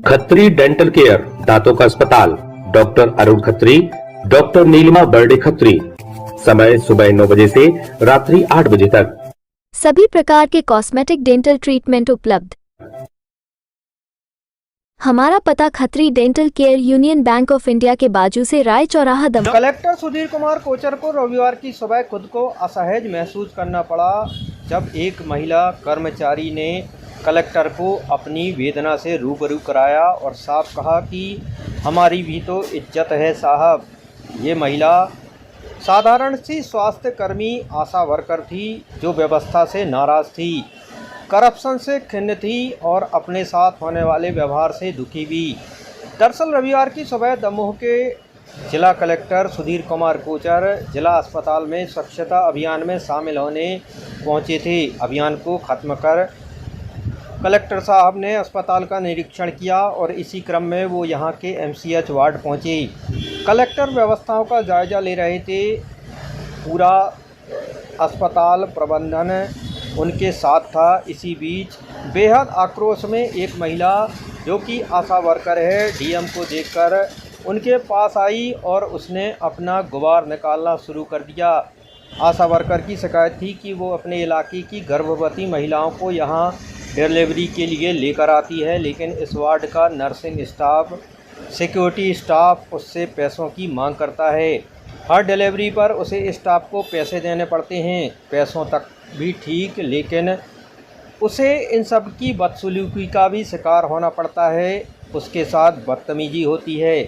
Khatri dental care, दांतों का अस्पताल, डॉक्टर अरुण खत्री, डॉक्टर नीलिमा बर्डे खत्री। समय सुबह 9 बजे से रात्रि 8 बजे तक। सभी प्रकार के कॉस्मेटिक डेंटल ट्रीटमेंट उपलब्ध। हमारा पता Khatri dental care, union bank of India के बाजू से राय चौराहा दमोह। कलेक्टर सुधीर कुमार कोचर को रविवार की सुबह खुद को असहज महसूस करना पड़ा जब एक महिला कर्मचारी ने कलेक्टर को अपनी वेदना से रूबरू कराया और साफ कहा कि हमारी भी तो इज्जत है साहब। ये महिला साधारण सी स्वास्थ्य कर्मी आशा वर्कर थी जो व्यवस्था से नाराज़ थी, करप्शन से खिन्न थी और अपने साथ होने वाले व्यवहार से दुखी भी। दरअसल रविवार की सुबह दमोह के जिला कलेक्टर सुधीर कुमार कोचर जिला अस्पताल में स्वच्छता अभियान में शामिल होने पहुंचे थे। अभियान को ख़त्म कर कलेक्टर साहब ने अस्पताल का निरीक्षण किया और इसी क्रम में वो यहाँ के MCH वार्ड पहुँचे। कलेक्टर व्यवस्थाओं का जायज़ा ले रहे थे। पूरा अस्पताल प्रबंधन उनके साथ था। इसी बीच बेहद आक्रोश में एक महिला जो कि आशा वर्कर है, DM को देखकर उनके पास आई और उसने अपना गुबार निकालना शुरू कर दिया। आशा वर्कर की शिकायत थी कि वो अपने इलाके की गर्भवती महिलाओं को यहाँ डिलीवरी के लिए लेकर आती है, लेकिन इस वार्ड का नर्सिंग स्टाफ, सिक्योरिटी स्टाफ उससे पैसों की मांग करता है। हर डिलीवरी पर उसे स्टाफ को पैसे देने पड़ते हैं, पैसों तक भी ठीक, लेकिन उसे इन सब की बदसलूकी का भी शिकार होना पड़ता है। उसके साथ बदतमीजी होती है।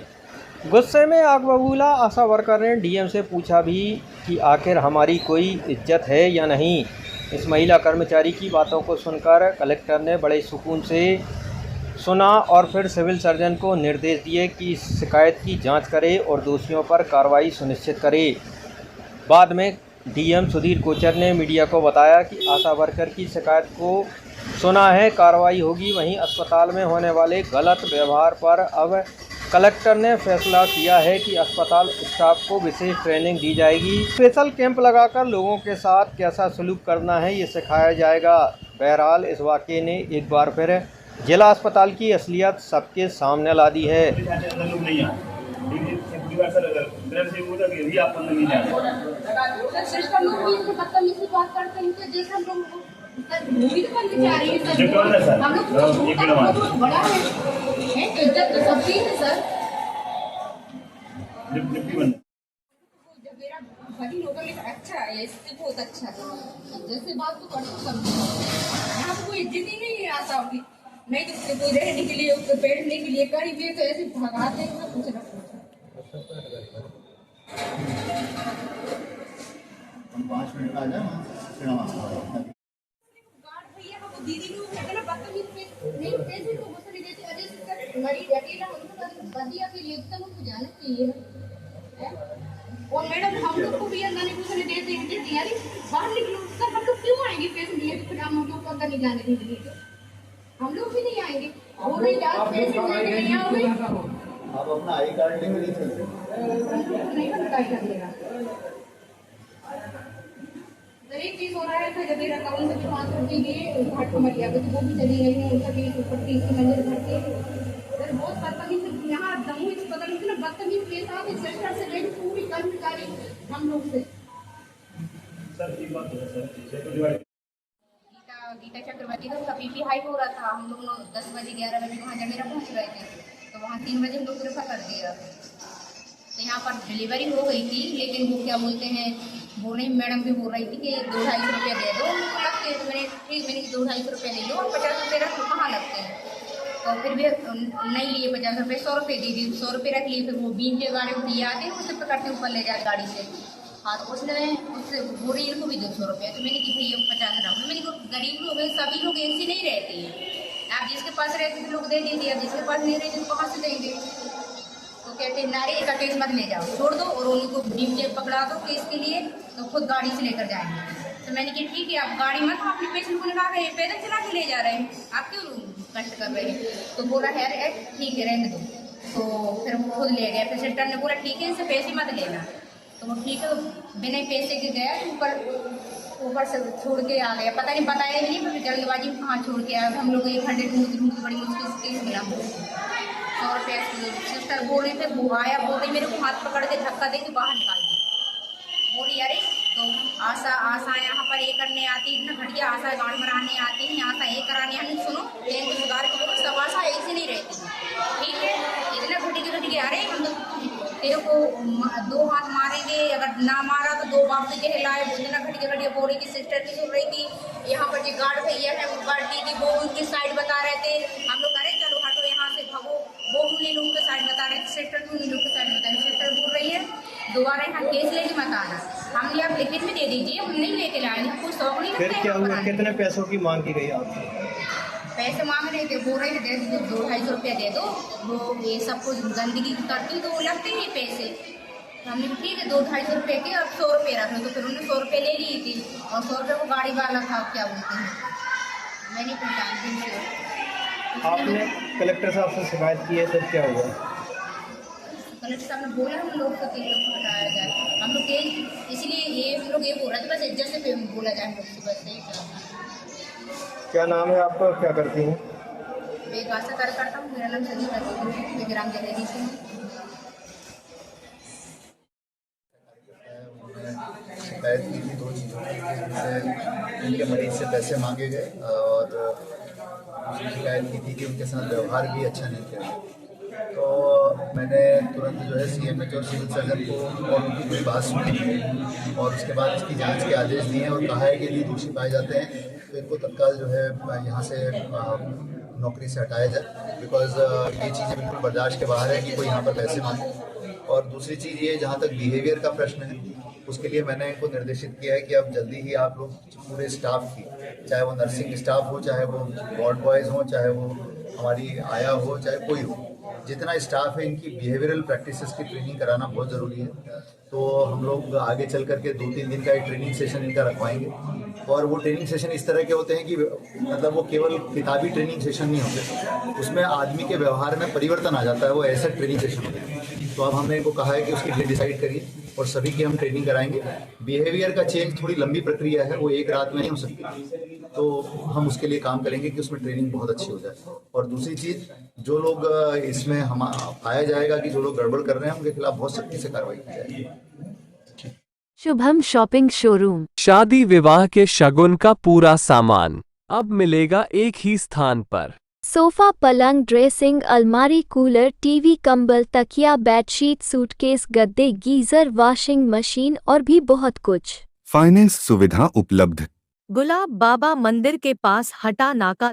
गुस्से में आग बबूला आशा वर्कर ने DM से पूछा भी कि आखिर हमारी कोई इज्जत है या नहीं। इस महिला कर्मचारी की बातों को सुनकर कलेक्टर ने बड़े सुकून से सुना और फिर सिविल सर्जन को निर्देश दिए कि इस शिकायत की जांच करे और दोषियों पर कार्रवाई सुनिश्चित करे। बाद में DM सुधीर कोचर ने मीडिया को बताया कि आशा वर्कर की शिकायत को सुना है, कार्रवाई होगी। वहीं अस्पताल में होने वाले गलत व्यवहार पर अब कलेक्टर ने फैसला किया है कि अस्पताल स्टाफ को विशेष ट्रेनिंग दी जाएगी। स्पेशल कैंप लगाकर लोगों के साथ कैसा सलूक करना है ये सिखाया जाएगा। बहरहाल इस वाक़े ने एक बार फिर जिला अस्पताल की असलियत सबके सामने ला दी है। अच्छा है, इससे बहुत अच्छा है। जैसे बात तो कर यहाँ पे कोई इज्जत ही नहीं आता होगी, नहीं तो उससे कोई रहने के लिए, उसको बैठने के लिए कहीं भी तो ऐसे भगाते हैं कुछ ना कुछ। 5 मिनट आ जाए दीदी को कहते ना बदतमीज नहीं पैसे को गुस्सा नहीं देते। अजय सर मरीज अकेला उनको बदिया के लिए उत्तम को जाना चाहिए। और मैडम हम लोग को भी अंदर नहीं घुसने देते हैं, देते यार बाहर निकलो सर, हम लोग क्यों आएंगे पैसे लिए तो फिर हम लोग को अंदर नहीं जाने देंगे, हम लोग भी नहीं आएंगे। और नहीं जाओ पैसे लेके नहीं आओगे, आप अपना आई कार्ड लेके नहीं चलते, नहीं बनता ही करेगा। एक चीज हो रहा है था, जब मेरा अकाउंट में 5 रुपये गए घाट को मरिया तो वो भी चली गई है, उनका भी ऊपर 30 मंजिल घर के सर बहुत बदतमीज यहाँ दमोह इस पता नहीं बदतमीज पेश आते सिस्टर से लेकर पूरी कर्मचारी हम लोग से। गीता चक्रवर्ती का उसका BP हाई हो रहा था। हम लोग 10 बजे 11 बजे वहाँ जमेरा पहुँच गए थे, तो वहाँ 3 बजे हम लोग रेफर कर दिया। तो यहाँ पर डिलीवरी हो गई थी, लेकिन वो क्या बोलते हैं, बोल रही मैडम भी बोल रही थी कि 200-250 रुपये दे दो लगते, तो मैंने ठीक मैंने 200-250 रुपये ले लो और 50 रुपये रख लो, कहाँ लगते हैं। तो फिर भी नहीं लिए 50 रुपये, 100 रुपये दे दी, 100 रुपये रख लिए। फिर वो बीम के गाड़ी में दिया आते उससे पकड़ते ऊपर ले जाए गाड़ी से। हाँ तो उसने उससे बोल रही को भी 200 रुपये, तो मैंने कि भैया 50 रख लो। मैंने गरीब लोग हैं, सभी लोग ऐसे नहीं रहते हैं। आप जिसके पास रहते थे लोग दे देते, अब जिसके पास नहीं रहते तो कहाँ से देंगे। तो कहते नारे का केस मत ले जाओ, छोड़ दो और उनको बीम के पकड़ा दो केस के लिए, तो खुद गाड़ी से लेकर जाएंगे। तो मैंने कहा ठीक है आप गाड़ी मत, अपने पेशेंट को लगा रहे हैं, पैदल चला के ले जा रहे हैं, आप क्यों कष्ट कर रहे हैं। तो बोला है ठीक है रहने दो। तो फिर वो खुद ले गए। फिर सिस्टर ने बोला ठीक है इनसे पैसे मत लेना। तो वो ठीक है बिना पैसे के गया ऊपर ऊपर से छोड़ के आ गया, पता नहीं बताया ही नहीं, फिर जल्दबाजी में कहाँ छोड़ के आया। हम लोग 100 ढूंढ बड़ी मुश्किल से केस मिला। 100 रुपये सिस्टर बोल रही थे, वो आया, बोल रही मेरे को हाथ पकड़ के धक्का दे के बाहर निकाल दी। बोली अरे तो आशा यहाँ पर ये करने आती, इतना घटिया आशा गाँव बनाने आती है, आशा ये कराने आने। सुनो बैंक सुधार के सब आशा ऐसी नहीं रहती, ठीक है। इतना घटी अरे हम तो तेरे को 2 हाथ मारेंगे, अगर ना मारा तो 2 बाप के हिलाए। वो इतना घटिया बोल रही थी। सिस्टर की सुन रही थी। यहाँ पर जो गार्ड भैया है, वो गार्ड दीदी वो उनकी साइड बता रहे थे। हम लोग अरे चलो हटो यहाँ से, भगो। वो उन्हीं लोगों के साइड बता रहे थे, सिस्टर भी उन्हीं लोग के साइड बता रहे। सिस्टर बोल रही है दोबारा यहाँ केस लेके मत आना, हमने आप लिखित में दे दीजिए, हम नहीं लेके लाए, हमको शौक नहीं लगता। फिर क्या हुआ, कितने पैसों की मांग की गई आपसे? पैसे मांग रहे थे, बोल रहे थे 200-250 रुपया दे दो, वो ये सब कुछ गंदगी करती तो वो लगते ही पैसे। तो हमने ठीक है 200-250 रुपये के, अब 100 रुपये रख लो। तो फिर उन्होंने 100 रुपये ले लिए थी, और 100 रुपये को गाड़ी वाला था, क्या बोलते हैं, मैं नहीं पहचानती हूँ। आपने कलेक्टर साहब से शिकायत की है, तब क्या हुआ? कलेक्टर साहब ने बोला हम लोग को 3 लोग को हटाया जाए। हम लोग इसलिए ये हम लोग ये बोल रहे थे, बस इज्जत से बोला जाए हम लोग से, बस यही था। क्या नाम है आपका, क्या करती हैं? एक आशा कार्य करता हूँ, मेरा नाम संजीव है, मैं ग्राम जलेरी से हूँ। शिकायत की थी 2 चीज़ों की, उनके मरीज से पैसे मांगे गए, और दूसरी शिकायत की थी कि उनके साथ व्यवहार भी अच्छा नहीं किया। तो मैंने तुरंत जो है CMH और सिविल सर्जन को और उनकी पूरी बात सुनी, और उसके बाद इसकी जांच के आदेश दिए और कहा है कि यदि दोषी पाए जाते हैं तो इनको तत्काल जो है यहाँ से नौकरी से हटाया जाए, बिकॉज ये चीज़ें बिल्कुल बर्दाश्त के बाहर है कि कोई यहाँ पर पैसे मांगे। और दूसरी चीज़ ये, जहाँ तक बिहेवियर का प्रश्न है, उसके लिए मैंने इनको निर्देशित किया है कि अब जल्दी ही आप लोग पूरे स्टाफ की, चाहे वो नर्सिंग स्टाफ हो, चाहे वो वार्ड बॉयज़ हो, चाहे वो हमारी आया हो, चाहे कोई हो, जितना स्टाफ है इनकी बिहेवियरल प्रैक्टिसेस की ट्रेनिंग कराना बहुत ज़रूरी है। तो हम लोग आगे चल करके 2-3 दिन का एक ट्रेनिंग सेशन इनका रखवाएंगे, और वो ट्रेनिंग सेशन इस तरह के होते हैं कि मतलब वो केवल किताबी ट्रेनिंग सेशन नहीं होते, उसमें आदमी के व्यवहार में परिवर्तन आ जाता है, वो ऐसा ट्रेनिंग सेशन होता है। तो अब हमने इनको कहा है कि उसकी डेट डिसाइड करिए, और सभी की हम ट्रेनिंग कराएंगे। बिहेवियर का चेंज थोड़ी लंबी प्रक्रिया है, वो एक रात में नहीं हो सकती, तो हम उसके लिए काम करेंगे कि उसमें ट्रेनिंग बहुत अच्छी हो जाए। और दूसरी चीज़, जो लोग इसमें हम पाया जाएगा कि जो लोग गड़बड़ कर रहे हैं, उनके खिलाफ बहुत सख्ती से कार्रवाई की जाएगी। Shubham shopping showroom. शादी विवाह के शगुन का पूरा सामान अब मिलेगा एक ही स्थान पर। सोफा, पलंग, ड्रेसिंग, अलमारी, कूलर, टीवी, कंबल, तकिया, बेडशीट, सूटकेस, गद्दे, गीजर, वॉशिंग मशीन और भी बहुत कुछ। फाइनेंस सुविधा उपलब्ध। गुलाब बाबा मंदिर के पास हटा नाका